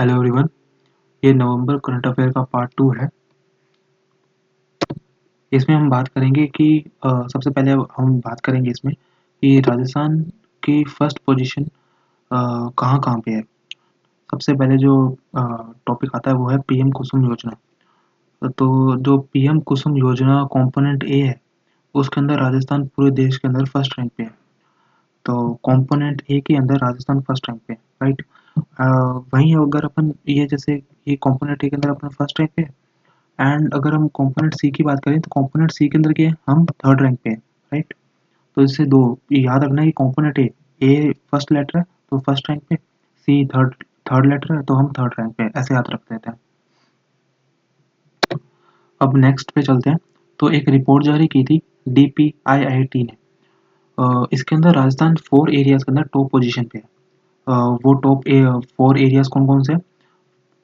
Hello everyone, ये नवंबर current affair का part 2 है। इसमें हम बात करेंगे कि सबसे पहले हम बात करेंगे इसमें कि राजस्थान की फर्स्ट पोजीशन कहाँ-कहाँ पे है। सबसे पहले जो टॉपिक आता है वो है पीएम कुसुम योजना। तो जो पीएम कुसुम योजना कंपोनेंट ए है, उसके अंदर राजस्थान पूरे देश के अंदर फर्स्ट रैंक पे है। तो कंपोनेंट ए के अंदर राजस्थान फर्स्ट रैंक पे है, राइट। वहीं अगर अपन ये जैसे ये कंपोनेंट ए के अंदर अपना फर्स्ट रैंक पे है, एंड अगर हम कंपोनेंट सी की बात करें तो कंपोनेंट सी के अंदर क्या है, हम थर्ड रैंक पे हैं, राइट। तो इससे दो ये याद रखना है कि कंपोनेंट ए फर्स्ट लेटर है तो फर्स्ट रैंक पे, सी थर्ड थर्ड लेटर है तो हम थर्ड रैंक पे, ऐसे याद रख देते हैं। अब नेक्स्ट पे चलते हैं। तो एक रिपोर्ट जारी की थी DPIIT ने। इसके अंदर राजस्थान 4 एरियाज के अंदर टॉप पोजीशन पे है। वो टॉप 4 एरियाज कौन कौन से?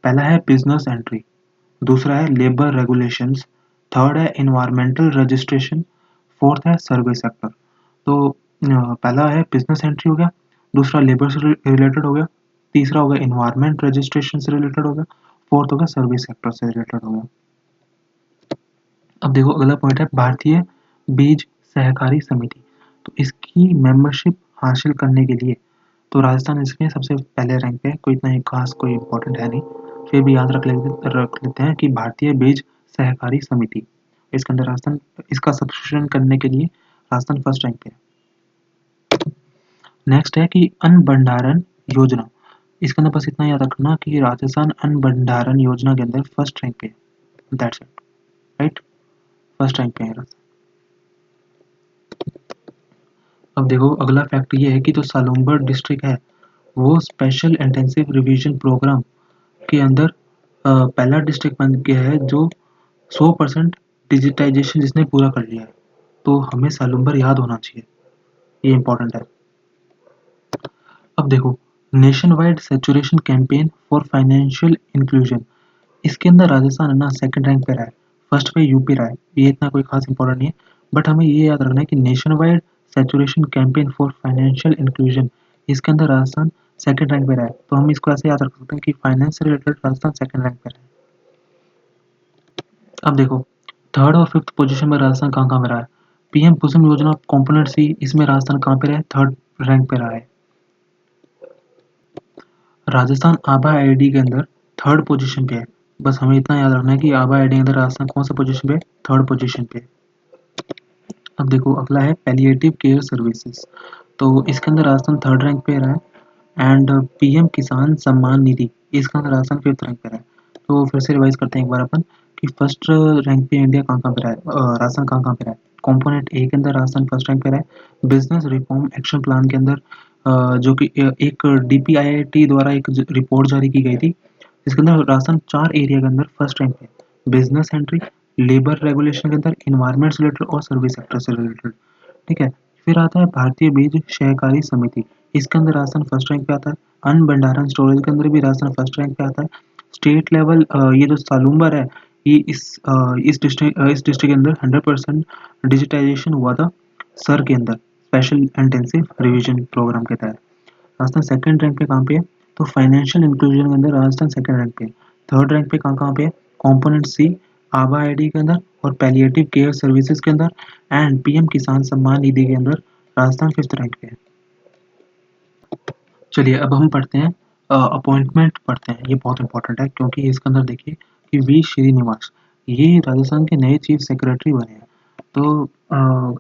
पहला है बिजनेस एंट्री, दूसरा है लेबर रेगुलेशंस, थर्ड है एनवायरमेंटल रजिस्ट्रेशन, फोर्थ है सर्वे सेक्टर। तो पहला है बिजनेस एंट्री हो गया, दूसरा लेबर से रिलेटेड हो गया, तीसरा हो गया एनवायरमेंट रजिस्ट्रेशन से रिलेटेड हो गया, फोर्थ हो गया सर्वे सेक्टर से रिलेटेड हो गया। अब देखो अगला पॉइंट है भारतीय बीज सहकारी समिति। तो इसकी मेंबरशिप हासिल करने के लिए तो राजस्थान इसमें सबसे पहले रैंक पे है। कोई इतना ही खास कोई इंपॉर्टेंट है नहीं, फिर भी याद रख लेते हैं कि भारतीय बीज सहकारी समिति, इसके अंदर राजस्थान, इसका सब्सक्रिप्शन करने के लिए राजस्थान फर्स्ट रैंक पे है। नेक्स्ट है कि अन्न भंडारण योजना। इसके अंदर बस इतना याद रखना कि राजस्थान अन्न भंडारण योजना के अंदर फर्स्ट रैंक पे है, that's it, right. First rank पे है राजस्थान। अब देखो अगला फैक्ट ये है कि जो सालुम्बर डिस्ट्रिक्ट है वो स्पेशल इंटेंसिव रिवीजन प्रोग्राम के अंदर पहला डिस्ट्रिक्ट बन गया है जो 100% डिजिटाइजेशन जिसने पूरा कर लिया है। तो हमें सालुम्बर याद होना चाहिए, ये इंपॉर्टेंट है। अब देखो nation wide saturation campaign for financial inclusion, इसके अंदर राजस्थान है ना सेकंड रैंक पे रहा है, फर्स्ट पे यूपी रहा है। ये इतना कोई खास इंपॉर्टेंट नहीं है, बट हमें ये याद रखना है कि nation wide saturation campaign for financial inclusion, इसके अंदर राजस्थान सेकंड रैंक पे रहा है। तो हम इसको ऐसे याद रख सकते हैं कि फाइनेंस से रिलेटेड राजस्थान सेकंड रैंक पे रहा है। अब देखो थर्ड और फिफ्थ पोजीशन में राजस्थान कहाँ कहाँ पे रहा है। पीएम कुसुम योजना कंपोनेंट सी, इसमें राजस्थान कहाँ पे रहा है, थर्ड रैंक पे रहा है। राजस्थान आभा आईडी के अंदर थर्ड पोजीशन पे है। बस हमें इतना याद रखना है कि आभा आईडी के अंदर राजस्थान कौन सा पोजीशन पे है, थर्ड पोजीशन पे। अब देखो अगला है पैलिएटिव केयर सर्विसेज। तो इसके अंदर राजस्थान थर्ड रैंक पे रहा है, एंड पीएम किसान सम्मान निधि, इसका अंदर राजस्थान फिफ्थ रैंक पे रहा है। तो फिर से रिवाइज करते हैं एक बार अपन कि फर्स्ट रैंक पे इंडिया कहाँ कहाँ पे रहा है, राजस्थान कहाँ कहाँ पे रहा है। कंपोनेंट ए के अंदर राजस्थान फर्स्ट रैंक पे रहा है। बिजनेस रिफॉर्म एक्शन प्लान के अंदर जो कि एक DPIIT द्वारा एक रिपोर्ट जारी की गई थी, इसके अंदर राजस्थान 4 एरिया के अंदर फर्स्ट रैंक पे, बिजनेस एंट्री, लेबर रेगुलेशन के अंदर, एनवायरमेंट से रिलेटेड और सर्विस सेक्टर से रिलेटेड, ठीक है। फिर आता है भारतीय बीज सहकारी समिति, इसके अंदर राजस्थान फर्स्ट रैंक पे आता है। अन्न भंडारण स्टोरेज के अंदर भी राजस्थान फर्स्ट रैंक पे आता है। स्टेट लेवल ये जो सालुम्बर है, ये इस डिस्ट्रिक्ट के अंदर 100% डिजिटाइजेशन हुआ था सर के अंदर, स्पेशल इंटेंसिव रिवीजन प्रोग्राम के तहत। राजस्थान सेकंड रैंक पे कहाँ पे है, तो फाइनेंशियल इंक्लूजन के अंदर राजस्थान सेकंड रैंक पे है। थर्ड रैंक पे कहाँ कहाँ पे है, कॉम्पोनेंट सी आभा आईडी के अंदर और पैलिएटिव केयर सर्विसेज के अंदर, एंड पीएम किसान सम्मान निधि के अंदर राजस्थान फिफ्थ रैंक पे है। चलिए अब हम पढ़ते हैं अपॉइंटमेंट पढ़ते हैं, ये बहुत इंपॉर्टेंट है क्योंकि इसके अंदर देखिए कि वी श्रीनिवास ये राजस्थान के नए चीफ सेक्रेटरी बने हैं। तो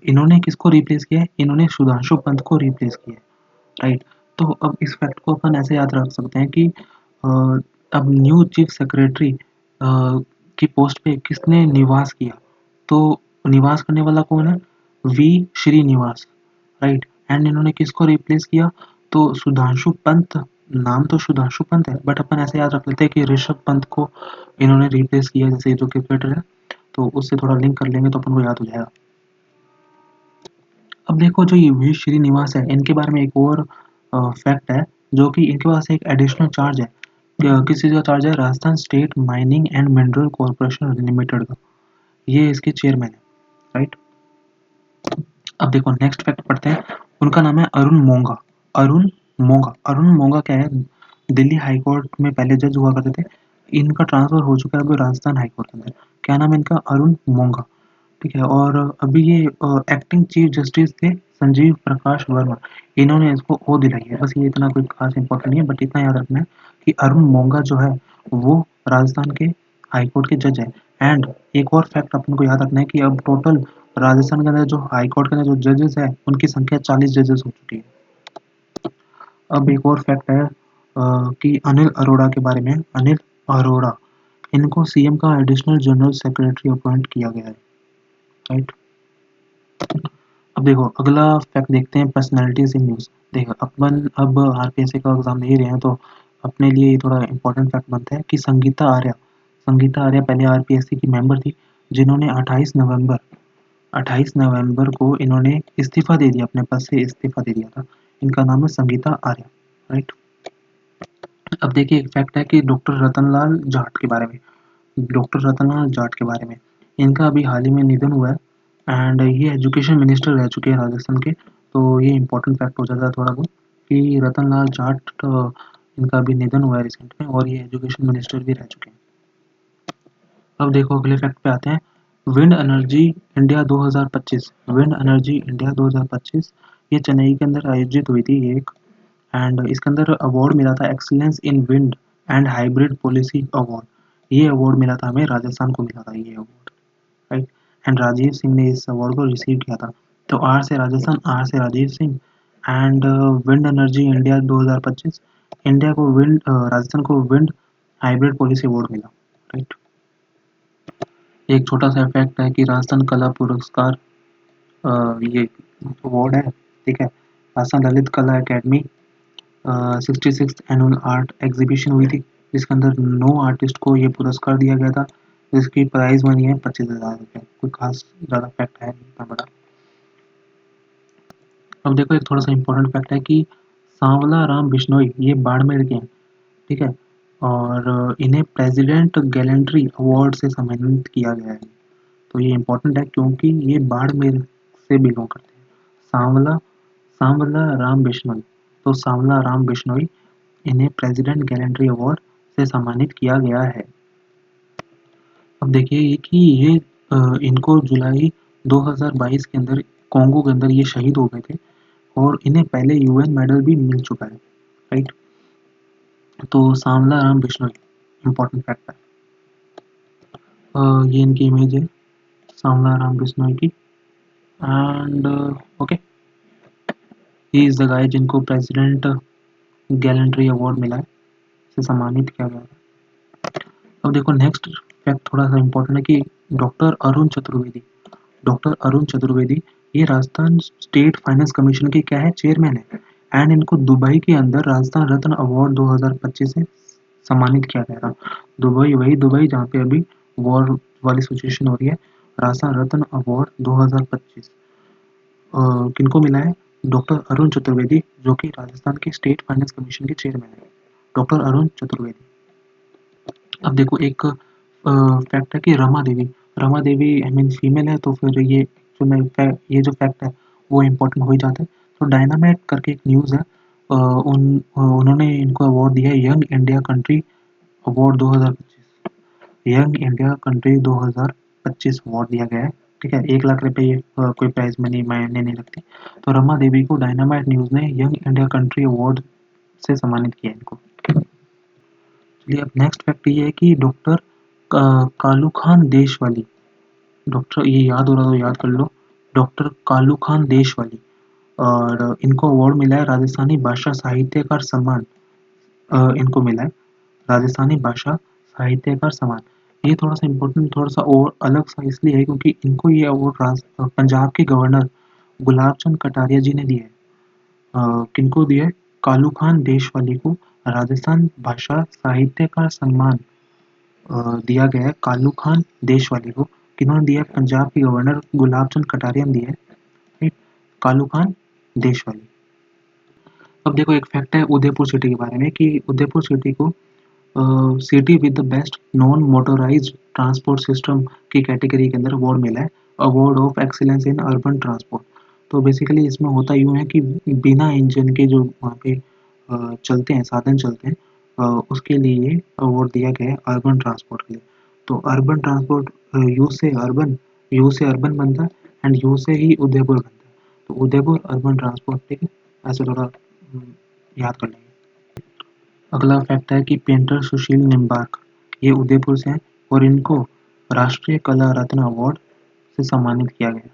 इन्होंने किसको रिप्लेस किया है, इन्होंने सुधांशु पंत को रिप्लेस किया है, राइट। तो अब इस फैक्ट को अपन ऐसे याद रख सकते हैं कि अ, अब न्यू चीफ सेक्रेटरी की पोस्ट पे किसने निवास किया, तो निवास करने वाला कौन है, वी श्रीनिवास, राइट। एंड इन्होंने किसको रिप्लेस किया, तो सुधांशु पंत, नाम तो सुधांशु पंत है बट अपन ऐसे याद रख लेते हैं कि ऋषभ पंत को इन्होंने रिप्लेस किया, जैसे जो क्रिकेटर है, तो उससे थोड़ा लिंक कर लेंगे तो अपन को याद हो जाएगा। अब देखो जो ये वी श्रीनिवास है, इनके बारे में एक और फैक्ट है, जो कि इनके पास एक एडिशनल चार्ज है। किस चीज़ का चार्ज है, Rajasthan state mining and mineral corporation limited का, ये इसके चेयरमैन है, राइट। अब देखो नेक्स्ट फैक्ट पढ़ते हैं, उनका नाम है अरुण मोंगा। अरुण मोंगा क्या है, दिल्ली हाई कोर्ट में पहले जज हुआ करते थे, इनका ट्रांसफ़र हो चुका है अभी राजस्थान हाई कोर्ट के अंदर। क्या नाम है इनका? अरुण मोंगा, ठीक है? और अभी ये एक्टिंग चीफ जस्टिस थे संजीव प्रकाश वर्मा, इन्होंने इसको ओह दिलाई है। बस ये इतना कोई खास इम्पोर्टेंट नहीं है, बट इतना याद रखना है कि अरुण मोंगा जो है वो राजस्थान के हाई कोर्ट के जज हैं। एंड एक और फैक्ट अपन को याद रखना है कि अब टोटल राजस्थान के अंदर जो हाई कोर्ट के अंदर जो जजेस है उनकी संख्या 40 जजेस हो चुकी है। अब एक और फैक्ट है कि अनिल अरोड़ा के बारे में। अनिल अरोड़ा, इनको सीएम का एडिशनल जनरल सेक्रेटरी अपॉइंट किया गया है, राइट? अब देखो अगला फैक्ट देखते हैं, पर्सनैलिटीज इन न्यूज़। देखो अपन अब आरपीएससी का एग्जाम दे रहे हैं तो अपने लिए ये थोड़ा इंपॉर्टेंट फैक्ट बनता है कि संगीता आर्या पहले आरपीएससी की मेंबर थी, जिन्होंने 28 नवंबर को इन्होंने इस्तीफा दे दिया, अपने पद से इस्तीफा दे दिया था। इनका नाम है संगीता आर्या, राइट? अब देखिए एक फैक्ट है कि डॉक्टर रतनलाल जाट के बारे में। डॉक्टर रतनलाल जाट के बारे में, इनका अभी हाल ही में निधन हुआ है। एंड ये एजुकेशन मिनिस्टर रह चुके हैं राजस्थान के, तो ये इंपॉर्टेंट फैक्ट हो जाता है थोड़ा बहुत कि रतनलाल जाट इनका अभी निधन हुआ है रिसेंट में, और ये एजुकेशन मिनिस्टर भी रह चुके हैं। अब देखो अगले फैक्ट पे आते हैं, wind energy India 2025। Wind energy India 2025 ये चेन्नई के अंदर आयोजित हुई थी एक, एंड इसके अंदर अवार्ड मिला था excellence in wind and hybrid policy award. ये अवार्ड मिला था हमें, राजस्थान को मिला था ये award, right? And Rajeev Singh ने इस अवार्ड को रिसीव किया था। तो आर से राजस्थान, आर से Rajeev Singh. And wind energy India 2025, India को विंड राजस्थान को विंड हाइब्रिड पॉलिसी अवार्ड मिला, राइट? एक छोटा सा फैक्ट है कि राजस्थान कला पुरस्कार ये अवार्ड है, ठीक है? राजस्थान ललित कला academy 66th annual art exhibition हुई थी, जिसके अंदर 9 आर्टिस्ट को ये पुरस्कार दिया गया था, जिसकी प्राइज मनी है 25,000 रुपये। कोई खास ज़्यादा फैक्ट है नहीं इतना बड़ा। अब देखो एक थोड़ा सा इंपॉर्टेंट फैक्ट है कि सांवला राम बिश्नोई ये बाड़मेर के हैं, ठीक है? और इन्हें प्रेसिडेंट गैलेंट्री अवार्ड से सम्मानित किया गया है। तो ये इंपॉर्टेंट है क्योंकि ये बाड़मेर से बिलोंग करते हैं। सांवला सांवला राम बिश्नोई, तो सांवला राम बिश्नोई इन्हें प्रेसिडेंट गैलेंट्री अवार्ड से सम्मानित किया गया है। अब देखिए ये कि ये इनको जुलाई 2022 के अंदर कॉन्गो के अंदर ये शहीद हो गए थे, और इन्हें पहले यूएन मेडल भी मिल चुका है, राइट? तो सांवला राम बिश्नोई इंपॉर्टेंट फैक्ट है। ये इनकी इमेज है सांवला राम बिश्नोई की। And okay, he is the guy जिनको प्रेसिडेंट गैलेंट्री अवार्ड मिला है, से सम्मानित किया गया है। अब देखो नेक्स्ट फैक्ट थोड़ा सा इंपॉर्टेंट है कि डॉक्टर अरुण चतुर्वेदी, डॉक्टर अरुण चतुर्वेदी ये राजस्थान स्टेट फाइनेंस कमीशन के क्या है, चेयरमैन है। एंड इनको दुबई के अंदर राजस्थान रत्न अवार्ड 2025 से सम्मानित किया गया था। दुबई, वही दुबई जहाँ पे अभी वॉर वाली सिचुएशन हो रही है। राजस्थान रत्न अवार्ड 2025 किनको मिला है? डॉक्टर अरुण चतुर्वेदी, जो कि राजस्थान के स्टेट फाइनेंस कमीशन के चेयरमैन है, डॉक्टर अरुण चतुर्वेदी। अब देखो एक फैक्ट है कि Rama Devi I mean female है, तो फिर ये ये जो फैक्ट है वो इम्पोर्टेंट हो ही जाता है। तो डायनामाइट करके एक न्यूज़ है, उन्होंने इनको अवार्ड दिया है young India country award 2025। Young India country 2025 award दिया गया है, ठीक है? 1 लाख रुपए ये कोई प्राइज मनी मायने नहीं रखती। तो रमा देवी को डायनामाइट न्यूज़ ने यंग इंडिया कंट्री अवार्ड से सम्मानित किया इनको। चलिए अब नेक्स्ट फैक्ट ये है कि डॉक्टर कालू खान देशवाली, डॉक्टर ये याद हो रहा तो याद कर लो, डॉक्टर कालू खान देशवाली, और इनको अवार्ड मिला है राजस्थानी भाषा साहित्यकार सम्मान। इनको मिला है राजस्थानी भाषा साहित्यकार सम्मान। ये थोड़ा सा इम्पोर्टेंट, थोड़ा सा और अलग सा इसलिए है क्योंकि इनको ये अवार्ड पंजाब के गवर्नर गुलाब चंद कटारिया जी ने दिया है। किनको दिया है? कालू खान देशवाली को राजस्थान भाषा साहित्यकार सम्मान दिया गया है कालू खान देशवाली को। किन्होंने दिया है? पंजाब के गवर्नर गुलाब चंद कटारिया ने दिया है, राइट? कालू खान देशवाली। अब देखो एक फैक्ट है उदयपुर सिटी के बारे में कि उदयपुर सिटी को city with the best non motorised transport system की कैटेगरी के अंदर अवार्ड मिला है, award of excellence in urban transport. तो बेसिकली इसमें होता यूँ है कि बिना इंजन के जो वहाँ पे चलते हैं, साधन चलते हैं, उसके लिए अवार्ड दिया गया है अर्बन ट्रांसपोर्ट के लिए। तो अर्बन ट्रांसपोर्ट यू से अर्बन बनता है एंड यू से ही उदयपुर बनता है। तो उदयपुर अर्बन ट्रांसपोर्ट, ठीक है, ऐसे थोड़ा याद कर लेंगे। अगला फैक्ट है कि पेंटर सुशील निम्बार्क ये उदयपुर से हैं और इनको राष्ट्रीय कला रत्न अवार्ड से सम्मानित किया गया।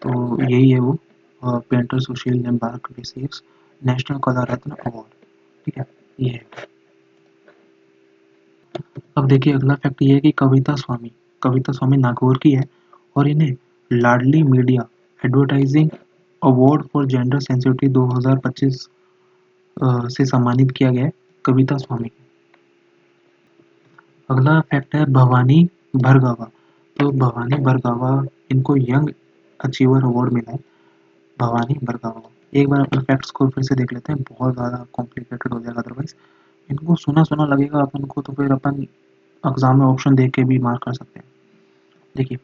तो यही है वो पेंटर सुशील निम्बार्क रिसीव्स नेशनल कला रत्न अवार्ड, ठीक है, ये है। अब देखिए अगला फैक्ट ये है कि कविता स्वामी नागौर की है और इन्हें Laadli media advertising award for gender sensitivity 2025 से सम्मानित किया गया है कविता स्वामी को। अगला फैक्ट है भवानी भरगावा। तो भवानी भरगावा इनको यंग अचीवर अवार्ड मिला है, भवानी भरगावा को। एक बार अपने फैक्ट्स को फिर से देख लेते हैं, बहुत ज़्यादा कॉम्प्लिकेटेड हो जाएगा अदरवाइज। इनको सुना सुना लगेगा अपन को तो फिर अपन एग्जाम में ऑप्शन देख के भी मार्क कर सकते हैं। देखिए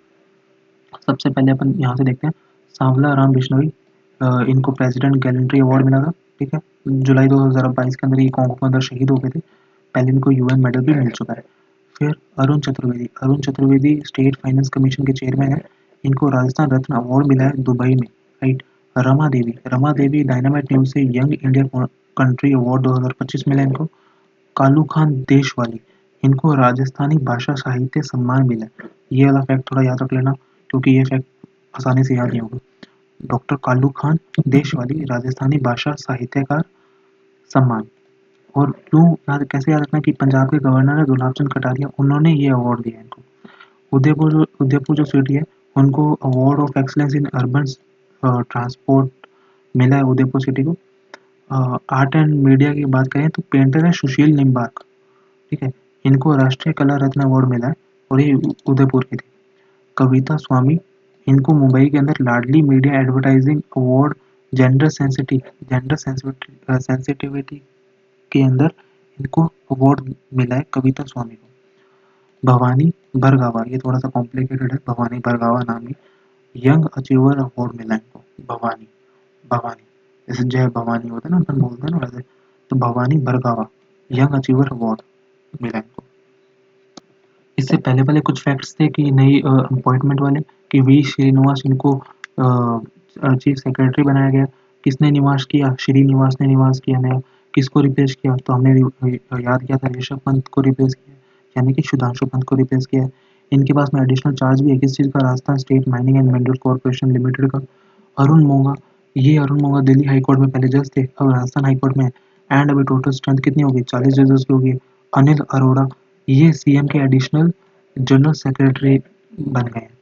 सबसे पहले अपन यहाँ से देखते हैं सांवला राम बिश्नोई, इनको प्रेसिडेंट गैलेंट्री अवार्ड मिला था, ठीक है, जुलाई 2022 के अंदर ये कॉन्गो के अंदर शहीद हो गए थे। पहले इनको यूएन मेडल भी मिल चुका है। फिर Arun Chaturvedi state finance commission के चेयरमैन है, इनको राजस्थान रत्न अवार्ड मिला है दुबई में, right. Rama Devi dynamite news से यंग इंडिया कंट्री अवार्ड 2025 मिला इनको। कालू खान देशवाली, इनको राजस्थानी भाषा साहित्य सम्मान मिला है। ये वाला फैक्ट थोड़ा याद रख लेना क्योंकि ये फैक्ट आसानी से याद नहीं होगा। डॉक्टर कालू खान देशवाली राजस्थानी भाषा साहित्यकार सम्मान। और क्यों याद, कैसे याद रखना कि पंजाब के गवर्नर है दुलाब चंद कटारिया, उन्होंने ये अवार्ड दिया इनको। उदयपुर जो सिटी है उनको award of excellence in urban transport मिला है उदयपुर सिटी को। आर्ट एंड मीडिया की बात करें तो पेंटर है सुशील निम्बार्क, ठीक है, इनको राष्ट्रीय कला रत्न अवार्ड मिला है और ये उदयपुर के थे। कविता स्वामी, इनको मुंबई के अंदर Laadli media advertising award gender sensitivity के अंदर इनको अवार्ड मिला है कविता स्वामी को। भवानी भरगावा, ये थोड़ा सा कॉम्प्लिकेटेड है, भवानी भरगावा नाम ही यंग अचीवर अवार्ड मिला है इनको। भवानी भवानी जैसे जय भवानी होता है ना अपन बोलते हैं ना वैसे, तो भवानी भरगावा यंग अचीवर अवार्ड मिला इनको। इससे पहले पहले कुछ फैक्ट्स थे कि नई अपॉइंटमेंट वाले कि वी श्रीनिवास इनको चीफ सेक्रेटरी बनाया गया। किसने निवास किया, श्रीनिवास ने निवास किया नया। किसको रिप्लेस किया, तो हमने याद किया था ऋषभ पंत को रिप्लेस किया, यानी कि सुधांशु पंत को रिप्लेस किया है। इनके पास में एडिशनल चार्ज भी है किस चीज़ का, Rajasthan state mining and mineral corporation limited का। अरुण मोंगा दिल्ली हाई कोर्ट में पहले जज थे, अब राजस्थान हाई कोर्ट में। एंड अभी टोटल स्ट्रेंथ कितनी होगी, 40 जजेस की होगी। अनिल अरोड़ा ये सीएम के एडिशनल जनरल सेक्रेटरी बन गए हैं।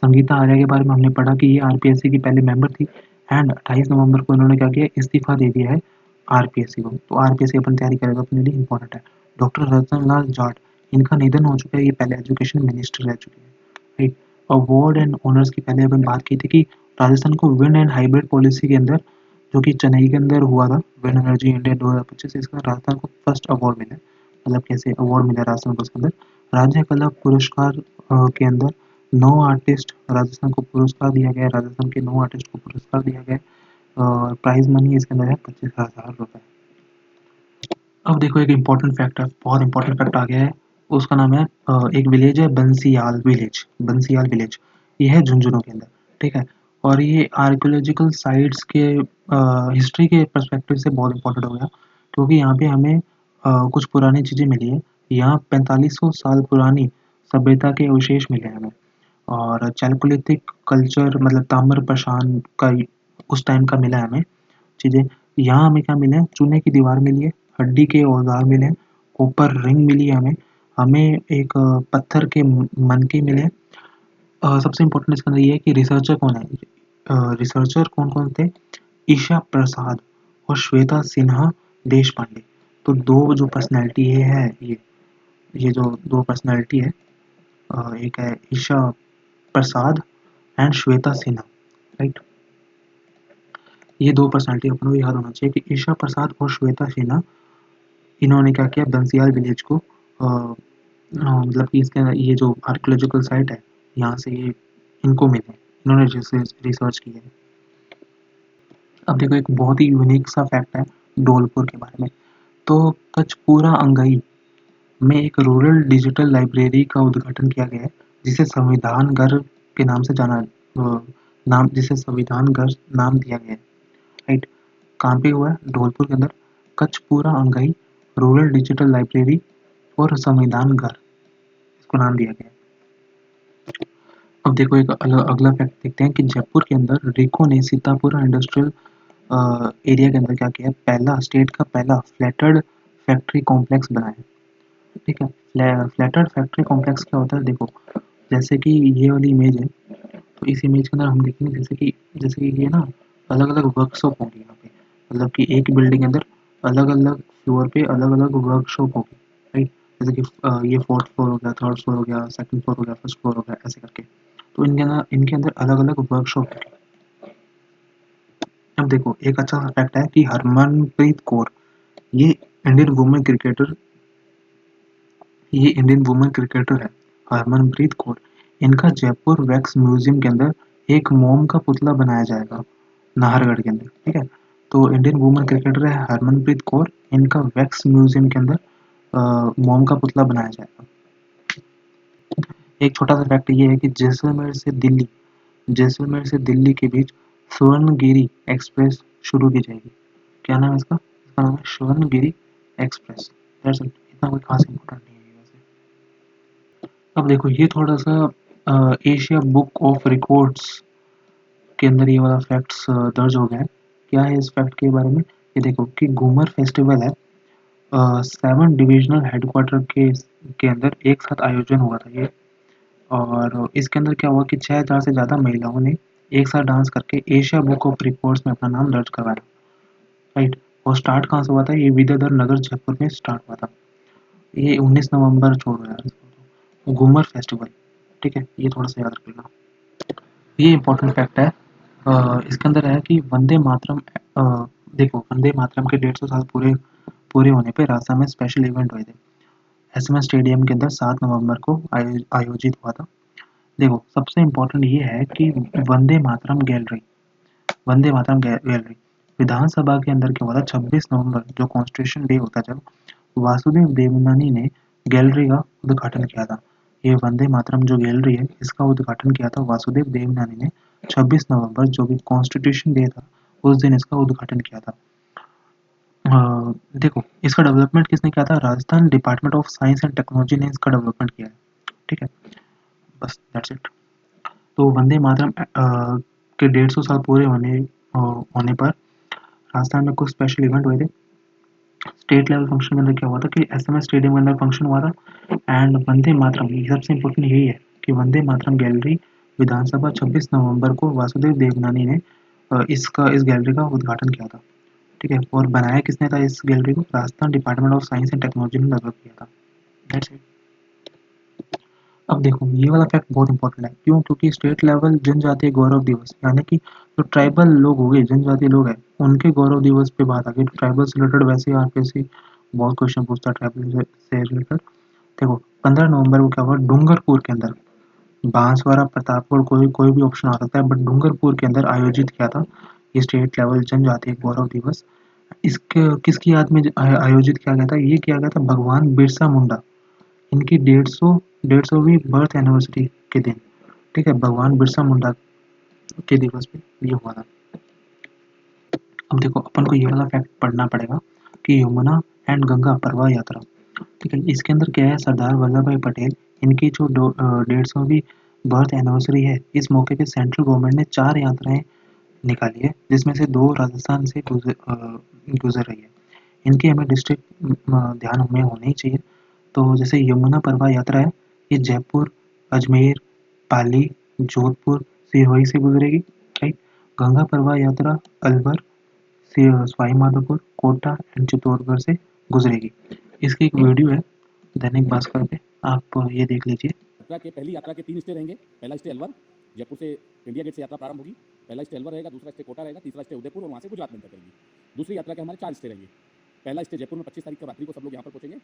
संगीता आर्या के बारे में हमने पढ़ा कि ये आरपीएससी की पहले मेंबर थी एंड 28 नवंबर को इन्होंने क्या किया, इस्तीफा दे दिया है आरपीएससी को। तो आरपीएससी अपन तैयारी करेगा अपने लिए इंपॉर्टेंट है। डॉक्टर रतन लाल जाट, इनका निधन हो चुका है, ये पहले एजुकेशन मिनिस्टर रह चुके हैं, राइट। अवार्ड एंड ऑनर्स की पहले अपन बात की थी कि राजस्थान को विंड एंड हाइब्रिड पॉलिसी के अंदर जो कि चेन्नई के अंदर हुआ था, विंड एनर्जी इंडिया 2025, इसका राजस्थान को फर्स्ट अवार्ड मिला है। मतलब कैसे अवार्ड मिला राजस्थान को, उसके अंदर राज्य कला पुरस्कार के अंदर 9 आर्टिस्ट राजस्थान को पुरस्कार दिया गया, राजस्थान के 9 आर्टिस्ट को पुरस्कार दिया गया और प्राइज मनी इसके अंदर है 25,000 रुपये। अब देखो एक इम्पॉर्टेंट फैक्ट है, बहुत इंपॉर्टेंट फैक्ट आ गया है, उसका नाम है एक विलेज है बंसियाल विलेज, ये है झुंझुनू के अंदर, ठीक है। और ये आर्कियोलॉजिकल साइट्स के हिस्ट्री के परस्पेक्टिव से बहुत इंपॉर्टेंट हो गया क्योंकि यहाँ पे हमें कुछ पुरानी चीज़ें मिली है। यहाँ 4500 साल पुरानी सभ्यता के अवशेष मिले हैं हमें। और चैल्कोलिथिक कल्चर मतलब ताम्र प्रशान का उस टाइम का मिला है हमें चीज़ें। यहाँ हमें क्या मिले हैं, चूने की दीवार मिली है, हड्डी के औजार मिले हैं, कॉपर रिंग मिली है हमें, हमें एक पत्थर के मनके मिले हैं। सबसे इम्पोर्टेंट इसके अंदर ये है कि रिसर्चर कौन है, रिसर्चर कौन कौन थे, ईशा प्रसाद और श्वेता सिन्हा देश पांडे। तो दो जो पर्सनैलिटी है ये जो दो पर्सनैलिटी है, एक है ईशा प्रसाद एंड श्वेता सिन्हा, राइट। ये दो पर्सनैलिटी अपन को याद होना चाहिए कि ईशा प्रसाद और श्वेता सिन्हा, इन्होंने क्या किया बंसियाल विलेज को मतलब कि इसके ये जो आर्कियोलॉजिकल साइट है यहाँ से ये इनको मिले, इन्होंने रिसर्च की है। अब देखो एक बहुत ही यूनिक सा फैक्ट है धौलपुर के बारे में। तो कचपूरा अंगई में एक रूरल डिजिटल लाइब्रेरी का उद्घाटन किया गया है, जिसे संविधान घर के नाम से नाम जिसे संविधान घर नाम दिया गया है। राइट, कहाँ पे हुआ है? धौलपुर के अंदर कचपूरा अंगई रूरल डिजिटल लाइब्रेरी और संविधान घर, इसको नाम दिया गया है। अब देखो एक अगला फैक्ट देखते हैं कि जयपुर के अंदर रिको ने सीतापुर इंडस्ट्रियल एरिया के अंदर क्या किया है, पहला स्टेट का पहला फ्लैटेड फैक्ट्री कॉम्प्लेक्स बनाया। ठीक है, फ्लैटेड फैक्ट्री कॉम्प्लेक्स क्या होता है? देखो जैसे कि ये वाली इमेज है, तो इस इमेज के अंदर हम देखेंगे जैसे कि ये ना अलग अलग वर्कशॉप होंगी यहाँ पे, मतलब कि एक बिल्डिंग के अंदर अलग अलग फ्लोर पे अलग अलग वर्कशॉप होगी। राइट, जैसे कि ये फोर्थ फ्लोर हो गया, थर्ड फ्लोर हो गया, सेकंड फ्लोर हो गया, फर्स्ट फ्लोर हो गया, ऐसे करके। तो इनके अंदर अलग अलग वर्कशॉप होगी। अब देखो एक अच्छा सा फैक्ट है कि हरमनप्रीत कौर, ये इंडियन वुमेन क्रिकेटर ये इंडियन वुमेन क्रिकेटर है, हरमनप्रीत कौर। इनका जयपुर वैक्स म्यूजियम के अंदर एक मोम का पुतला बनाया जाएगा, नाहरगढ़ के अंदर। ठीक है, तो इंडियन वुमेन क्रिकेटर है हरमनप्रीत कौर, इनका वैक्स म्यूजियम के अंदर मोम का पुतला बनाया जाएगा। एक छोटा सा फैक्ट ये है कि जैसलमेर से दिल्ली के बीच स्वर्णगिरी एक्सप्रेस शुरू की जाएगी। क्या नाम है इसका? इसका नाम है स्वर्णगिरी एक्सप्रेस। दैट्स इट, इतना कोई खास इंपॉर्टेंट नहीं है वैसे। अब देखो ये थोड़ा सा एशिया बुक ऑफ रिकॉर्ड्स के अंदर ये वाला फैक्ट्स दर्ज हो गया है। क्या है इस फैक्ट के बारे में? ये देखो कि घूमर फेस्टिवल है, 7 डिविजनल हेडक्वार्टर के अंदर एक साथ आयोजन हुआ था ये। और इसके अंदर क्या हुआ कि 6000 से ज़्यादा महिलाओं ने एक साथ डांस करके एशिया बुक ऑफ रिकॉर्ड्स में अपना नाम दर्ज करवाया। राइट, और स्टार्ट कहाँ से हुआ था? ये विद्याधर नगर जयपुर में स्टार्ट हुआ था। ये 19 नवंबर छोड़ो यार, घूमर फेस्टिवल। ठीक है, ये थोड़ा सा याद रखिएगा। ये इंपॉर्टेंट फैक्ट है, इसके अंदर है कि वंदे मातरम, देखो वंदे मातरम के 150 साल पूरे पूरे होने पे राजस्थान में स्पेशल इवेंट हुए थे। एसएमएस स्टेडियम के अंदर 7 नवंबर को आयोजित हुआ था। देखो सबसे इम्पोर्टेंट ये है कि वंदे मातरम गैलरी वंदे मातरम गैलरी विधानसभा के अंदर क्या हुआ था? 26 नवंबर जो कॉन्स्टिट्यूशन डे होता है, जब वासुदेव देवनानी ने गैलरी का उद्घाटन किया था। ये वंदे मातरम जो गैलरी है, इसका उद्घाटन किया था वासुदेव देवनानी ने 26 नवंबर, जो भी कॉन्स्टिट्यूशन डे था, उस दिन इसका उद्घाटन किया था। देखो इसका डेवलपमेंट किसने किया था? Rajasthan department of science and technology ने इसका डेवलपमेंट किया है। ठीक है, बस दैट्स इट। तो वंदे मातरम के 150 साल पूरे होने पर राजस्थान में कुछ स्पेशल इवेंट हुए थे। स्टेट लेवल फंक्शन के अंदर क्या हुआ था कि एसएमएस स्टेडियम के अंदर फंक्शन हुआ था। एंड वंदे मातरम, ये सबसे इम्पोर्टेंट यही है कि वंदे मातरम गैलरी विधानसभा 26 नवंबर को वासुदेव देवनानी ने इस गैलरी का उद्घाटन किया था। ठीक है, और बनाया किसने था इस गैलरी को? Rajasthan department of science and technology ने डेवलप किया था। That's it. अब देखो ये वाला फैक्ट बहुत इंपॉर्टेंट है, क्यों? क्योंकि स्टेट लेवल जनजातीय गौरव दिवस, यानी कि जो ट्राइबल लोग हो गए, जनजातीय लोग हैं, उनके गौरव दिवस पे बात आ गई। ट्राइबल से रिलेटेड वैसे ही आरपीएससी बहुत क्वेश्चन पूछता है ट्राइबल से रिलेटेड। देखो 15 नवंबर को क्या हुआ? डूंगरपुर के अंदर, बांसवाड़ा प्रतापगढ़, कोई भी ऑप्शन आ सकता है, बट डूंगरपुर के अंदर आयोजित किया था ये स्टेट लेवल जनजातीय गौरव दिवस। इसके किसकी याद में आयोजित किया गया था? ये किया गया था भगवान बिरसा मुंडा, इनकी 150वीं बर्थ एनिवर्सरी के दिन। ठीक है, भगवान बिरसा मुंडा के दिवस पे ये हुआ था। अब देखो अपन को ये वाला फैक्ट पढ़ना पड़ेगा कि यमुना एंड गंगा परवा यात्रा। ठीक है, इसके अंदर क्या है? सरदार वल्लभ भाई पटेल, इनकी जो 150वीं बर्थ एनिवर्सरी है, इस मौके पे सेंट्रल गवर्नमेंट ने 4 यात्राएं निकाली है, जिसमें से 2 राजस्थान से गुजर रही है। इनकी हमें डिस्ट्रिक्ट ध्यान में होने ही चाहिए। तो जैसे यमुना परवा यात्रा है, ये जयपुर, अजमेर, पाली, जोधपुर, सिरोही से गुजरेगी। राइट, गंगा परवा यात्रा अलवर, सवाई माधोपुर, कोटा एंड चित्तौड़गढ़ से गुजरेगी। इसकी एक वीडियो है दैनिक भास्कर पे, आप ये देख लीजिए। पहली यात्रा के 3 स्टे रहेंगे। पहला स्टे अलवर, जयपुर से इंडिया गेट से यात्रा प्रारंभ होगी। पहला स्टे अलवर रहेगा, दूसरा स्टे कोटा रहेगा, तीसरा स्टे उदयपुर और वहाँ से गुजरात में एंटर करेगी। दूसरी यात्रा के हमारे 4 स्टे रहेंगे। पहला स्टे जयपुर में 25 तारीख को रात्रि को सब लोग यहाँ पर पहुंचेंगे।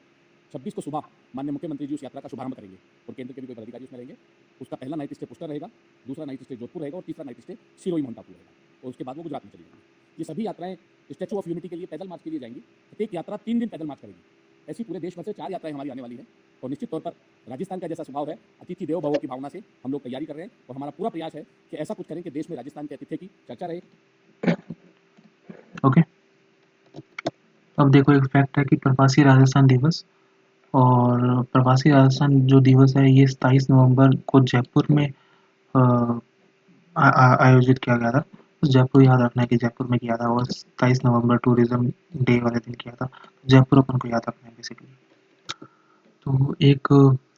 26 को सुबह माननीय मुख्यमंत्री जी उस यात्रा का शुभारंभ करेंगे और केंद्र के भी कोई पदाधिकारी उसमें रहेंगे। उसका पहला नाइट स्टे पुष्कर रहेगा, दूसरा नाइट स्टे जोधपुर रहेगा और तीसरा night stay Sirohi mount Abu रहेगा और उसके बाद वो गुजरात में चली जाएगी। ये सभी यात्राएं स्टैचू ऑफ यूनिटी के लिए पैदल मार्च के लिए जाएंगी। प्रत्येक यात्रा 3 दिन पैदल मार्च करेगी। ऐसी पूरे देश भर से 4 यात्राएं हमारी आने वाली हैं और निश्चित तौर पर राजस्थान का जैसा स्वभाव है, अतिथि देवो भव की भावना से हम लोग तैयारी कर रहे हैं और हमारा पूरा प्रयास है कि ऐसा कुछ करें कि देश में राजस्थान के आतिथ्य की चर्चा रहे। ओके, अब देखो एक फैक्ट है कि प्रवासी राजस्थान दिवस, और प्रवासी राजस्थान जो दिवस है ये 27 नवंबर को जयपुर में आयोजित किया गया था। तो जयपुर याद रखना है कि जयपुर में किया था, और 27 नवंबर टूरिज्म डे वाले दिन किया था। जयपुर अपन को याद रखना है बेसिकली। तो एक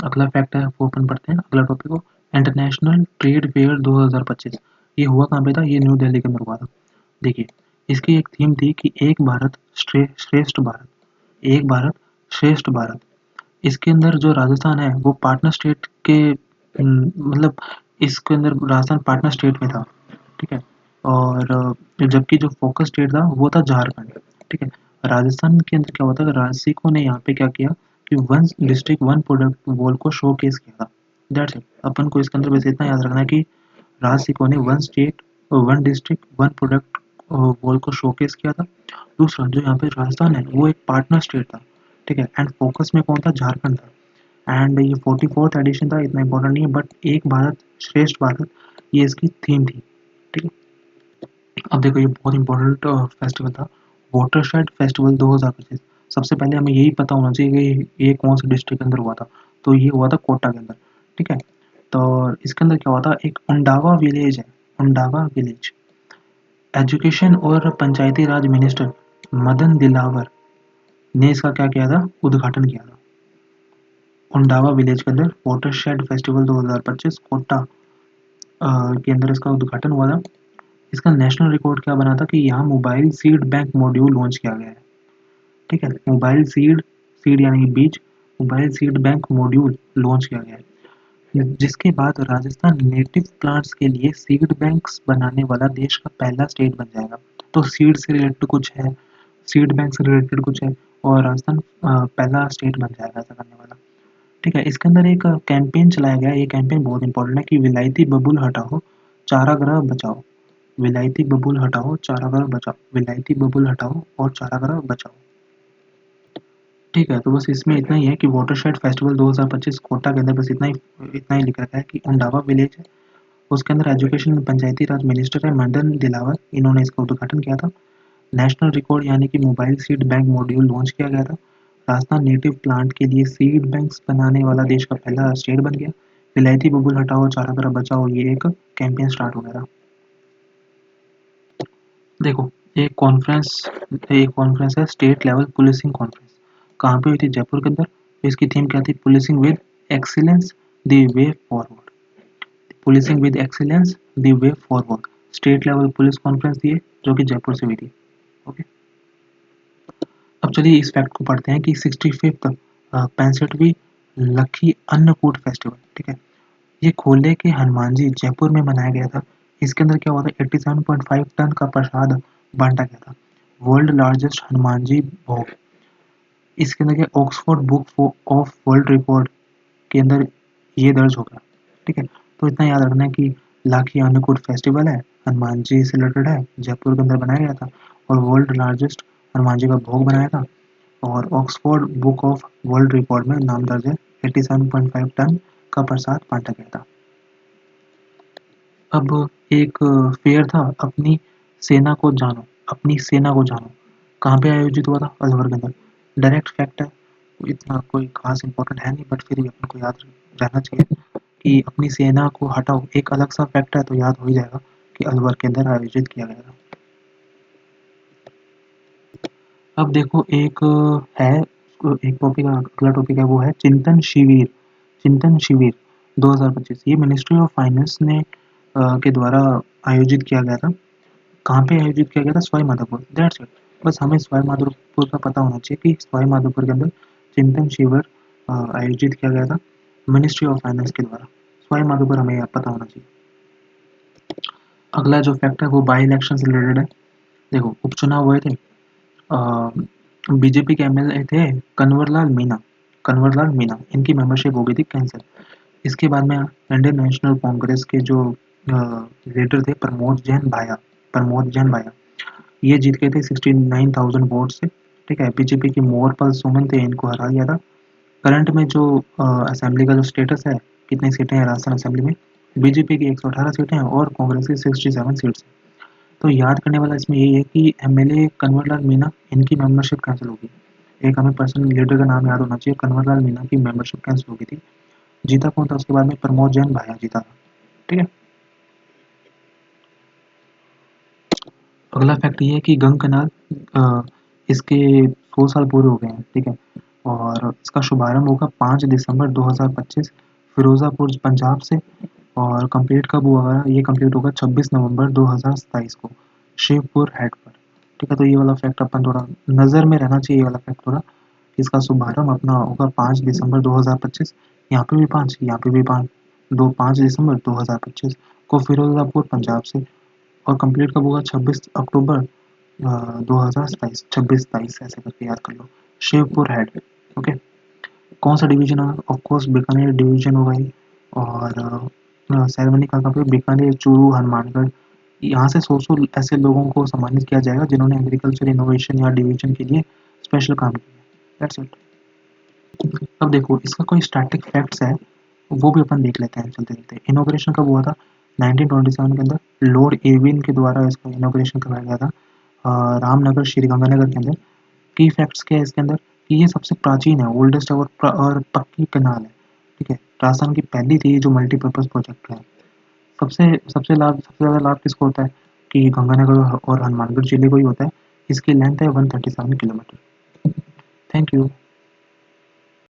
अगला फैक्ट है वो अपन पढ़ते हैं, अगला टॉपिक को इंटरनेशनल ट्रेड फेयर 2025। ये हुआ कहाँ पे था? ये न्यू दिल्ली के अंदर हुआ था। देखिए, इसकी एक थीम थी कि एक भारत श्रेष्ठ भारत, एक भारत श्रेष्ठ भारत। इसके अंदर जो राजस्थान है वो पार्टनर स्टेट के मतलब इसके अंदर राजस्थान पार्टनर स्टेट में था, ठीक है। और जबकि जो फोकस स्टेट था वो था झारखंड, ठीक है। राजस्थान के अंदर क्या हुआ था, राजसिकों ने यहाँ पे क्या किया कि one district one product wall को शो केस किया था। That's it. अपन को इसके अंदर बस इतना याद रखना है कि राजसिकों ने one state one district one product wall को शोकेस किया था। दूसरा जो यहाँ पे राजस्थान है वो एक पार्टनर स्टेट था, ठीक है। एंड फोकस में कौन था? झारखंड था। एंड ये 44th एडिशन था, इतना इंपॉर्टेंट नहीं है, बट एक भारत श्रेष्ठ भारत ये इसकी थीम थी, ठीक है। अब देखो ये बहुत इंपॉर्टेंट फेस्टिवल था, वाटरशेड फेस्टिवल 2025। सबसे पहले हमें यही पता होना चाहिए कि ये कौन से डिस्ट्रिक्ट के अंदर हुआ था। तो ये हुआ था कोटा के अंदर, ठीक है। तो इसके अंदर क्या हुआ था, एक उंडावा विलेज है, उंडावा विलेज। एजुकेशन और पंचायती राज मिनिस्टर मदन दिलावर ने इसका क्या किया था? उद्घाटन किया था। उंडावा विलेज के अंदर वाटरशेड फेस्टिवल 2025 कोटा के अंदर इसका उद्घाटन हुआ था। इसका नेशनल रिकॉर्ड क्या बना था कि यहाँ mobile seed bank module launch किया गया है, ठीक है। मोबाइल सीड, सीड यानी कि बीज, mobile seed bank module launch किया गया है, जिसके बाद राजस्थान नेटिव प्लांट्स के लिए सीड बैंक्स बनाने वाला देश का पहला स्टेट बन जाएगा। तो सीड से रिलेटेड कुछ है, सीड बैंक से रिलेटेड कुछ है, और राजस्थान पहला स्टेट बन जाएगा ऐसा करने वाला, ठीक है। इसके अंदर एक कैंपेन चलाया गया है, ये कैंपेन बहुत इंपॉर्टेंट है कि विलायती बबुल हटाओ चारागाह बचाओ। विलायती बबुल हटाओ चारागाह बचाओ, विलायती बबुल हटाओ और चारागाह बचाओ, ठीक है। तो बस इसमें इतना ही है कि वाटरशेड फेस्टिवल 2025 कोटा के अंदर बस इतना ही लिख रखा है कि उंडावा विलेज है। उसके अंदर एजुकेशन पंचायती राज मिनिस्टर है मदन दिलावर, इन्होंने इसका उद्घाटन किया था। नेशनल रिकॉर्ड यानी कि mobile seed bank module launch किया गया था। राजस्थान नेटिव प्लांट के लिए सीड बैंक्स बनाने वाला देश का पहला स्टेट बन गया। विलायती बबुल हटाओ चारागाह बचाओ, ये एक कैंपेन स्टार्ट हो गया था। देखो एक कॉन्फ्रेंस है स्टेट लेवल पुलिसिंग कॉन्फ्रेंस, कहाँ पे हुई थी? जयपुर के अंदर। इसकी थीम क्या थी? Policing with excellence the way forward, policing with excellence the way forward. State level police conference थी जो कि जयपुर से हुई थी, ओके। अब चलिए इस फैक्ट को पढ़ते हैं कि 65th 65वीं लखी अन्नकूट फेस्टिवल, ठीक है, ये खोले के हनुमान जी जयपुर में मनाया गया था। इसके अंदर क्या हुआ था? 87.5 टन का प्रसाद बांटा गया था। वर्ल्ड लार्जेस्ट हनुमान जी भोग। इसके अंदर क्या, Oxford book of world record के अंदर ये दर्ज हो गया, ठीक है। तो इतना याद रखना है कि लाखी अन्नकूट फेस्टिवल है, हनुमान जी से रिलेटेड है, जयपुर के अंदर बनाया गया था, और वर्ल्ड लार्जेस्ट हनुमान जी का भोग बनाया था, और Oxford book of world record में नाम दर्ज है। 87.5 टन का प्रसाद बांटा गया था। अब एक फेयर था अपनी सेना को जानो, अपनी सेना को जानो, कहाँ पे आयोजित हुआ था? अलवर के अंदर। डायरेक्ट फैक्ट है, इतना कोई खास इंपॉर्टेंट है नहीं, बट फिर भी अपन को याद रहना चाहिए कि अपनी सेना को हटाओ एक अलग सा फैक्ट है, तो याद हो ही जाएगा कि अलवर के अंदर आयोजित किया गया था। अब देखो एक है, एक टॉपिक, अगला टॉपिक है वो है चिंतन शिविर। चिंतन शिविर 2025 ये मिनिस्ट्री ऑफ फाइनेंस ने के द्वारा आयोजित किया गया था। कहाँ पे आयोजित किया गया था? Sawai Madhopur, that's it. बस हमें सवाई माधोपुर का पता होना चाहिए कि सवाई माधोपुर के अंदर चिंतन शिविर आयोजित किया गया था मिनिस्ट्री ऑफ फाइनेंस के द्वारा। सवाई माधोपुर हमें पता होना चाहिए। अगला जो फैक्ट है वो बाई इलेक्शन से रिलेटेड है। देखो उपचुनाव हुए थे, बीजेपी के एमएलए थे कन्वरलाल मीणा, कन्वरलाल मीणा, इनकी मेंबरशिप हो गई थी कैंसिल। इसके बाद में इंडियन नेशनल कांग्रेस के जो लीडर थे प्रमोद जैन भाया, प्रमोद जैन भाया, ये जीत गए थे 69,000 वोट से। ठीक है, बीजेपी की मोरपल सुमन थे, इनको हरा दिया था। करंट में जो असेंबली का जो स्टेटस है, कितनी सीटें हैं राजस्थान असेंबली में, बीजेपी की 118 सीटें हैं और कांग्रेस की 67 सीट्स हैं। तो याद करने वाला इसमें यही है कि एमएलए कन्वरलाल मीणा, इनकी मेंबरशिप कैंसिल होगी। एक हमें पर्सनल लीडर का नाम याद होना चाहिए, कन्वरलाल मीणा की मेंबरशिप कैंसिल हो गई थी। जीता कौन था उसके बाद में? प्रमोद जैन भाया जीता था। ठीक है, अगला फैक्ट ये है कि गंग कनाल इसके 100 साल पूरे हो गए हैं। ठीक है, और इसका शुभारंभ होगा 5 दिसंबर 2025 फिरोजापुर पंजाब से, और कंप्लीट कब हुआ है? ये कंप्लीट होगा 26 नवंबर 2027 को शिवपुर हेड पर। ठीक है, तो ये वाला फैक्ट अपन थोड़ा नज़र में रहना चाहिए, ये वाला फैक्ट थोड़ा। इसका शुभारंभ अपना होगा 5 दिसंबर 2025, यहाँ पे भी 5, यहाँ पे भी 5, 5 दिसंबर 2025 को फिरोजापुर पंजाब से, और कंप्लीट कब होगा? 26 अक्टूबर 2027, 26-22 ऐसे करके याद कर लो। शिवपुर हेड। ओके, कौन सा डिवीजन होगा? ऑफकोर्स बीकानेर डिवीजन होगा ये। और सेरेमनी कहाँ पे? बीकानेर, चूरू, हनुमानगढ़। यहाँ से 100 ऐसे लोगों को सम्मानित किया जाएगा जिन्होंने एग्रीकल्चर इनोवेशन या डिवीजन के लिए स्पेशल काम किया। That's it. अब देखो, इसका कोई स्टैटिक फैक्ट्स है, वो भी अपन देख लेते हैं चलते चलते। इनोग्रेशन कब हुआ था? 1927 के अंदर लॉर्ड एविन के द्वारा इसका इनोग्रेशन करवाया गया था, रामनगर श्री गंगानगर के अंदर। की फैक्ट्स क्या है इसके अंदर? कि ये सबसे प्राचीन है, ओल्डेस्ट और पक्की कनाल है। ठीक है, राजस्थान की पहली थी जो मल्टीपर्पज प्रोजेक्ट है। सबसे ज़्यादा लाभ किसको होता है? कि गंगानगर और हनुमानगढ़ जिले को ही होता है। इसकी लेंथ है 137 किलोमीटर। Thank you.